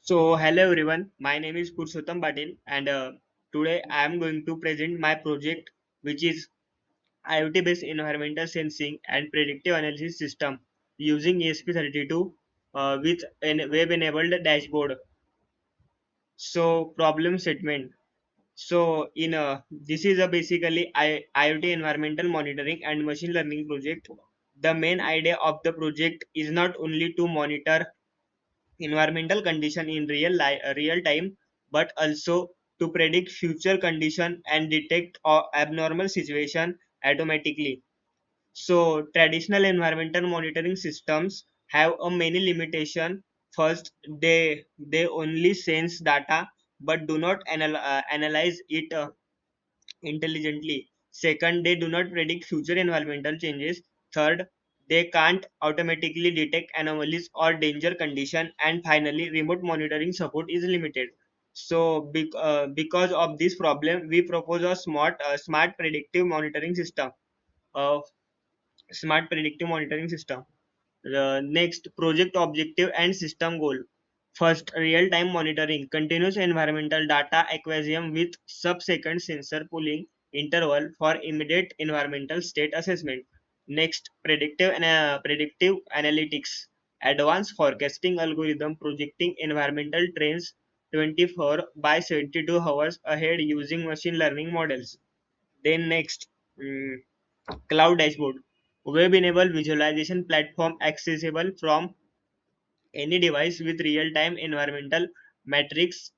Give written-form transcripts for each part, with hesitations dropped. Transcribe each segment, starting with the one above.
So, hello everyone. My name is Purushottam Patil, and today I am going to present my project, which is IoT-based environmental sensing and predictive analysis system using ESP32 with a web-enabled dashboard. So, problem statement. So, in this is a basically IoT environmental monitoring and machine learning project. The main idea of the project is not only to monitor environmental condition in real time, but also to predict future condition and detect abnormal situation automatically. So traditional environmental monitoring systems have a many limitation. First, they only sense data but do not analyze it intelligently. Second, they do not predict future environmental changes. Third, they can't automatically detect anomalies or danger condition. And finally, remote monitoring support is limited. So, because of this problem, we propose a smart predictive monitoring system. A smart predictive monitoring system. Next, project objective and system goal. First, real-time monitoring, continuous environmental data acquisition with sub-second sensor pooling interval for immediate environmental state assessment. Next, predictive analytics, advanced forecasting algorithm projecting environmental trends 24 by 72 hours ahead using machine learning models. Then next, mm, cloud dashboard, web-enabled visualization platform accessible from any device with real-time environmental metrics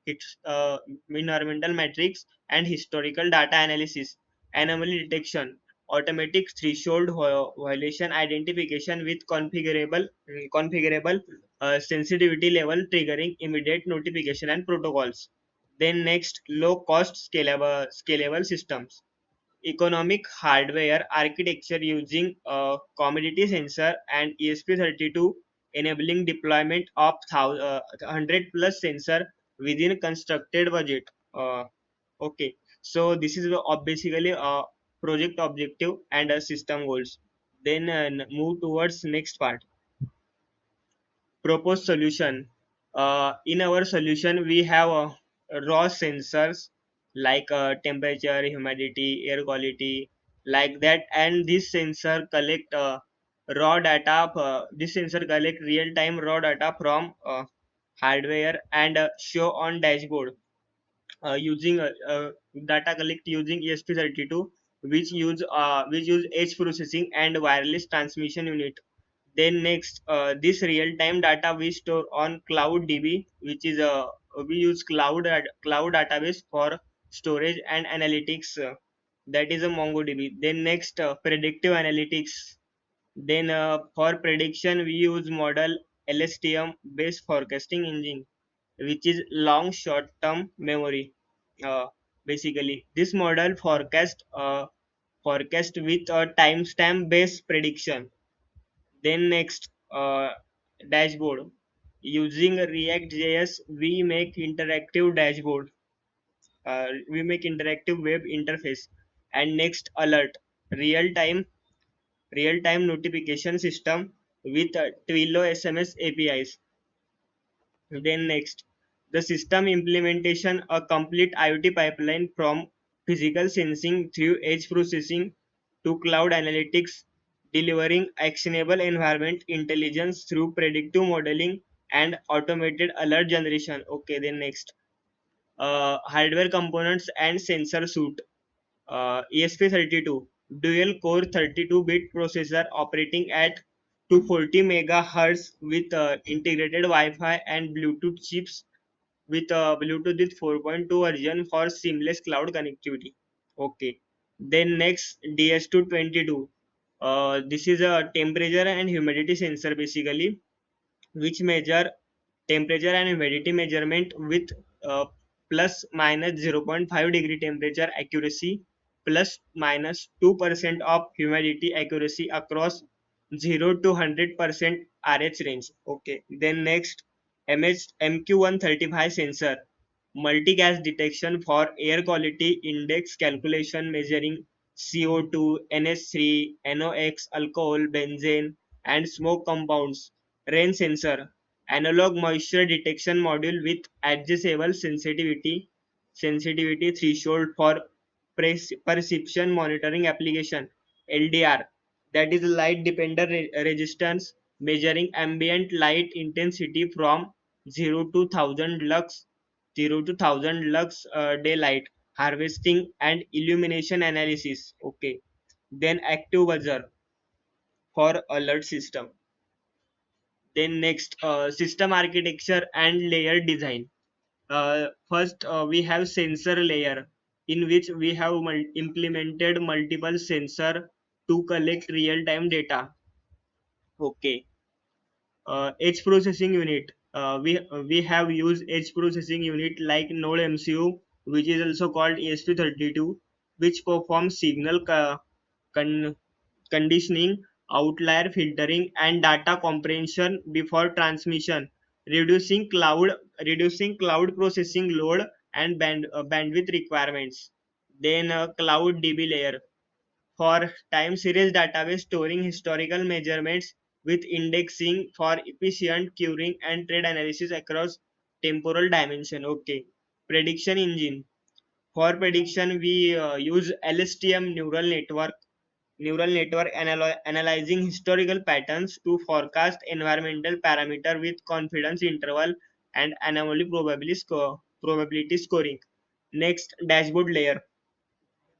and historical data analysis. Anomaly detection, automatic threshold violation identification with configurable sensitivity level triggering immediate notification and protocols. Then next, low cost scalable systems, economic hardware architecture using a commodity sensor and ESP32, enabling deployment of 100 plus sensor within constructed budget. Okay, so this is basically a project objective and a system goals. Then move towards next part, proposed solution. In our solution, we have raw sensors like temperature, humidity, air quality, like that, and this sensor collect raw data. This sensor collect real-time raw data from hardware and show on dashboard using data collect using ESP32, which use edge processing and wireless transmission unit. Then next, this real-time data we store on Cloud DB, which is we use cloud database for storage and analytics. That is a MongoDB. Then next, predictive analytics. Then for prediction we use model LSTM based forecasting engine, which is long short term memory. Uh, Basically, this model forecast with a timestamp based prediction. Then next, dashboard. Using React.js, we make interactive web interface. And next, alert, real time real time notification system with Twilio SMS APIs. Then next, the system implementation, a complete IoT pipeline from physical sensing through edge processing to cloud analytics, delivering actionable environment intelligence through predictive modeling and automated alert generation. Okay, then next, hardware components and sensor suite. ESP32 dual core 32-bit processor operating at 240 megahertz with integrated Wi-Fi and Bluetooth chips with Bluetooth with 4.2 version for seamless cloud connectivity. Okay. Then next, DS222. This is a temperature and humidity sensor basically, which measure temperature and humidity measurement with uh, plus minus 0.5 degree temperature accuracy, plus minus 2% of humidity accuracy across 0 to 100% RH range. Okay. Then next, MQ135 sensor, multi-gas detection for air quality index calculation measuring CO2, NH3, NOx, alcohol, benzene, and smoke compounds. Rain sensor, analog moisture detection module with adjustable sensitivity threshold for perception monitoring application, LDR, that is light dependent resistance, measuring ambient light intensity from 0 to 1000 lux 0 to 1000 lux daylight harvesting and illumination analysis. Okay, then active buzzer for alert system. Then next, system architecture and layer design. First, we have sensor layer, in which we have implemented multiple sensor to collect real-time data. Okay. Edge processing unit. We have used edge processing unit like Node MCU, which is also called esp32, which performs signal con- conditioning, outlier filtering, and data comprehension before transmission, reducing cloud processing load and bandwidth requirements. Then cloud DB layer for time series database storing historical measurements with indexing for efficient querying and trade analysis across temporal dimension. Okay. Prediction engine. For prediction, we use LSTM neural network analyzing historical patterns to forecast environmental parameter with confidence interval and anomaly probability scoring. Next, dashboard layer.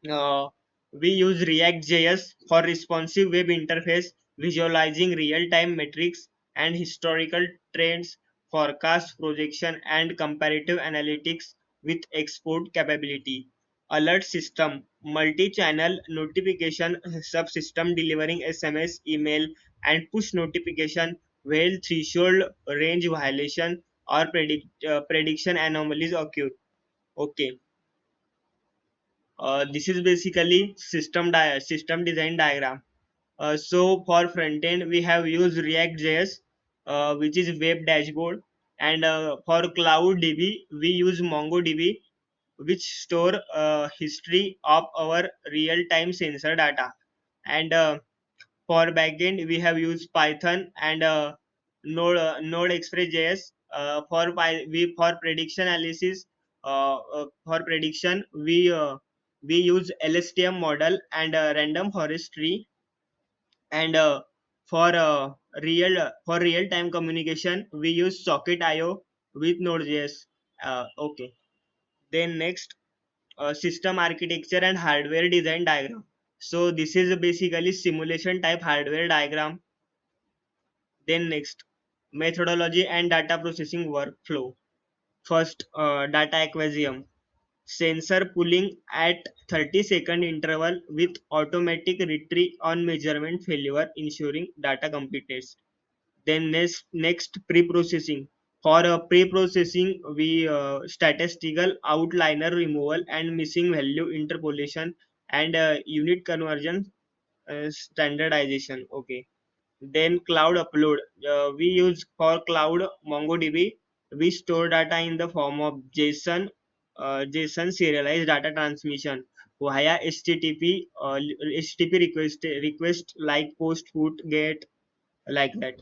uh, we use React.js for responsive web interface, visualizing real-time metrics and historical trends, forecast projection, and comparative analytics with export capability. Alert system, multi-channel notification subsystem delivering SMS, email, and push notification where threshold range violation or prediction anomalies occur. Okay. This is basically system design diagram. So for front end, we have used React.js, which is web dashboard, and for Cloud DB, we use MongoDB, which store history of our real-time sensor data. And for backend, we have used Python and Node Express.js. For prediction analysis, for prediction, we use LSTM model and random forest tree. And for real time communication, we use Socket.io with Node.js. Okay. Then next, system architecture and hardware design diagram. So this is basically simulation type hardware diagram. Then next, methodology and data processing workflow. First, data acquisition. Sensor pulling at 30-second interval with automatic retrieve on measurement failure, ensuring data completeness. Then next pre-processing. For pre-processing, we statistical outliner removal and missing value interpolation and unit conversion standardization. Okay. Then cloud upload. We use for cloud MongoDB. We store data in the form of JSON serialized data transmission via HTTP request like post put get, like that,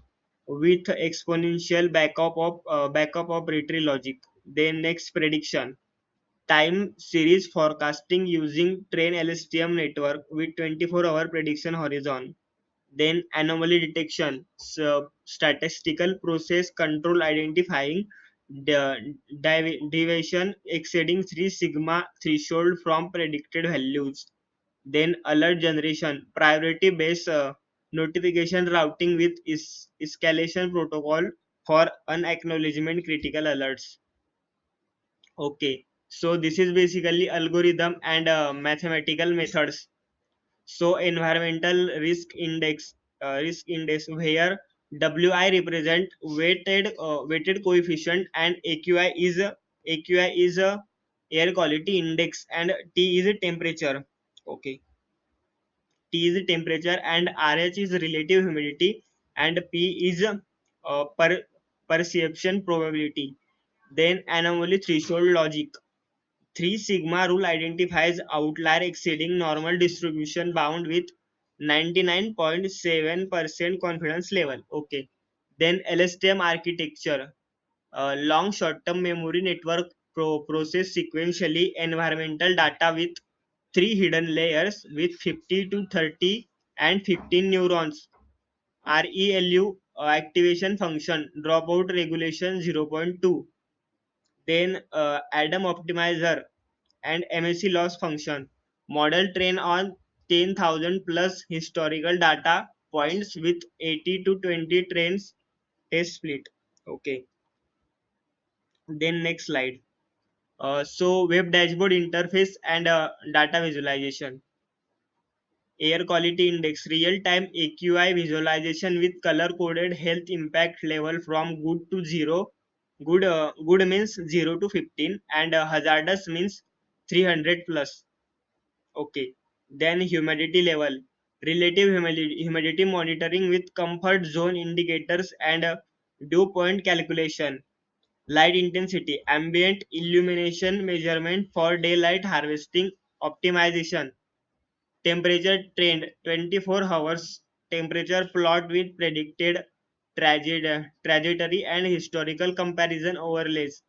with exponential backup of retrieval logic. Then next, prediction. Time series forecasting using train LSTM network with 24-hour prediction horizon. Then anomaly detection, so statistical process control identifying deviation exceeding 3 sigma threshold from predicted values. Then alert generation, priority based notification routing with escalation protocol for unacknowledgement critical alerts. Okay, so this is basically algorithm and mathematical methods. So environmental risk index where WI represent weighted coefficient and AQI is a air quality index and T is a temperature. Okay, T is temperature and RH is relative humidity and P is perception probability. Then anomaly threshold logic. 3 sigma rule identifies outlier exceeding normal distribution bound with 99.7% confidence level. Okay. Then LSTM architecture, long short-term memory network process sequentially environmental data with three hidden layers with 50 to 30 and 15 neurons. ReLU activation function, dropout regulation 0.2. Then Adam optimizer and MSC loss function. Model train on 10,000 plus historical data points with 80 to 20 trains test split. Okay. Then next slide. So web dashboard interface and data visualization. Air quality index, real time AQI visualization with color coded health impact level from good to 0. Good means 0 to 15 and hazardous means 300 plus. Okay. Then humidity level, relative humidity monitoring with comfort zone indicators and dew point calculation. Light intensity, ambient illumination measurement for daylight harvesting optimization. Temperature trend, 24 hours temperature plot with predicted trajectory and historical comparison overlays.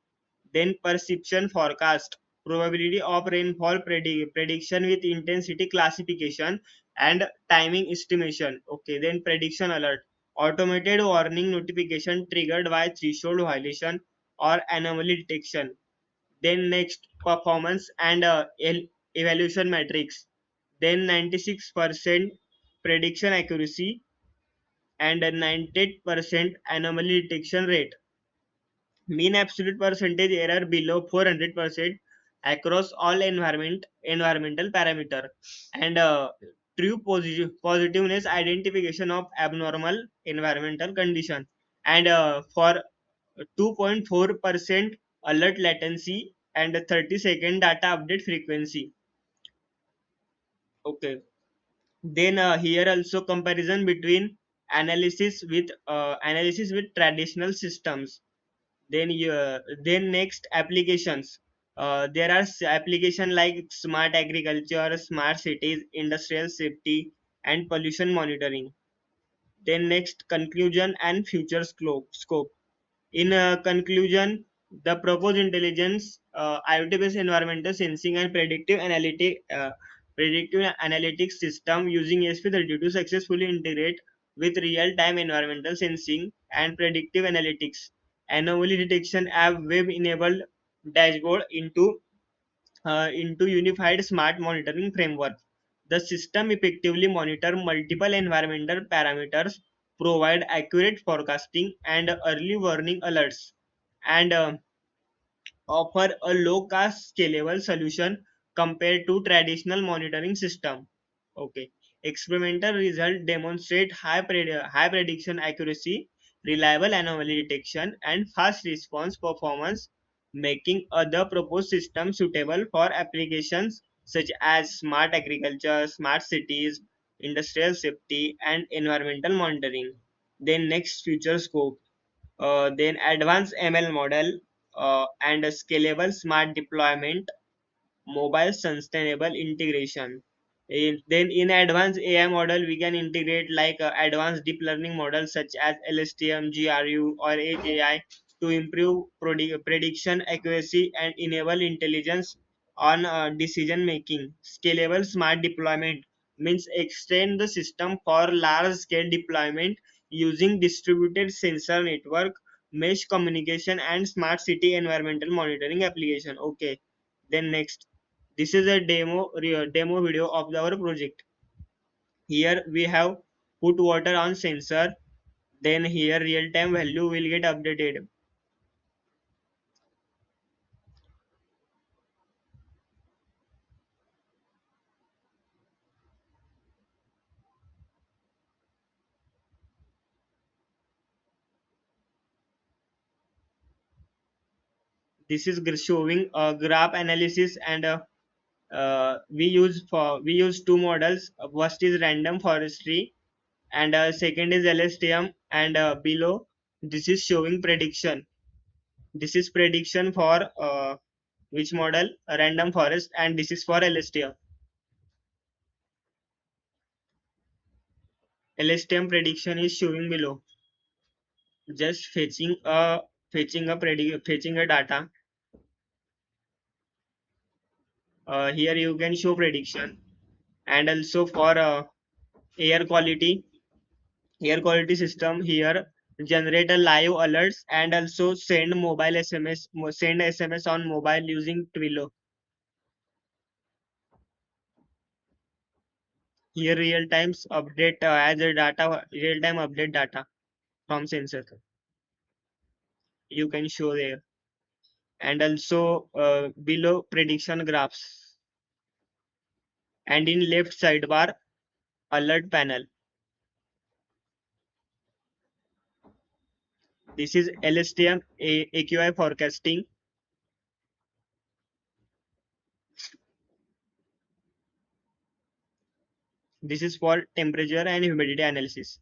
Then perception forecast, probability of rainfall prediction with intensity classification and timing estimation. Okay, then prediction alert, automated warning notification triggered by threshold violation or anomaly detection. Then next performance and evaluation metrics. Then 96% prediction accuracy and a 98% anomaly detection rate. Mean absolute percentage error below 400% across all environmental parameter, and true positiveness identification of abnormal environmental condition, and for 2.4% alert latency and 30-second data update frequency. Okay. Then here also comparison between analysis with traditional systems. Then next applications. There are application like smart agriculture, smart cities, industrial safety, and pollution monitoring. Then next conclusion and future scope. In conclusion, the proposed intelligence, IoT-based environmental sensing and predictive analytics system using ESP32 successfully integrate with real-time environmental sensing and predictive analytics, anomaly detection app, web-enabled dashboard into unified smart monitoring framework. The system effectively monitor multiple environmental parameters, provide accurate forecasting and early warning alerts, and offer a low cost scalable solution compared to traditional monitoring system. Okay. Experimental results demonstrate high prediction accuracy, reliable anomaly detection, and fast response performance, making other proposed systems suitable for applications such as smart agriculture, smart cities, industrial safety, and environmental monitoring. Then next future scope, then advanced ML model, and a scalable smart deployment, mobile sustainable integration. Then in advanced AI model, we can integrate like advanced deep learning models such as LSTM, GRU, or Edge AI to improve prediction accuracy and enable intelligence on decision making. Scalable smart deployment means extend the system for large scale deployment using distributed sensor network, mesh communication, and smart city environmental monitoring application. Okay. Then next, this is a demo video of our project. Here we have put water on sensor, then here real time value will get updated. This is showing a graph analysis, and we use two models. First is random forestry and second is LSTM, and below this is showing prediction. This is prediction for which model? Random forest, and this is for LSTM. LSTM prediction is showing below. just fetching a data. Here you can show prediction, and also for air quality air quality system, here generate a live alerts and also send SMS on mobile using Twilio. Here real time update data from sensor you can show there. And also below prediction graphs, and in left sidebar alert panel. This is LSTM AQI forecasting. This is for temperature and humidity analysis.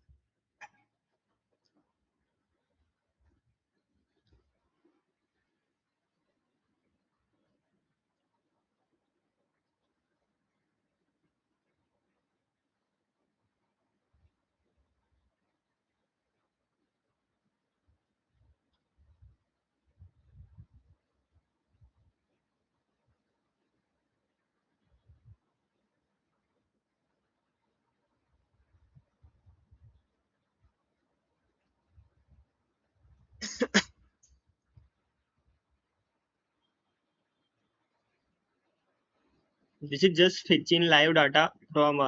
This is just fetching data from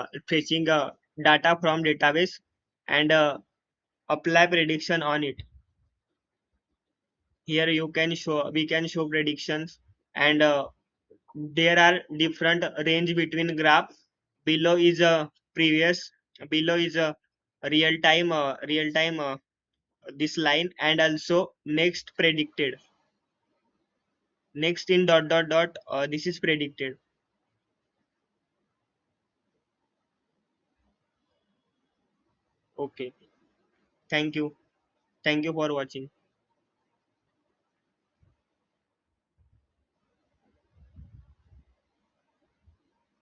database and apply prediction on it. Here we can show predictions, and there are different range between graph. Below is a previous, below is a real time this line, and also next predicted. Next in dot dot dot. This is predicted. Okay. Thank you. Thank you for watching.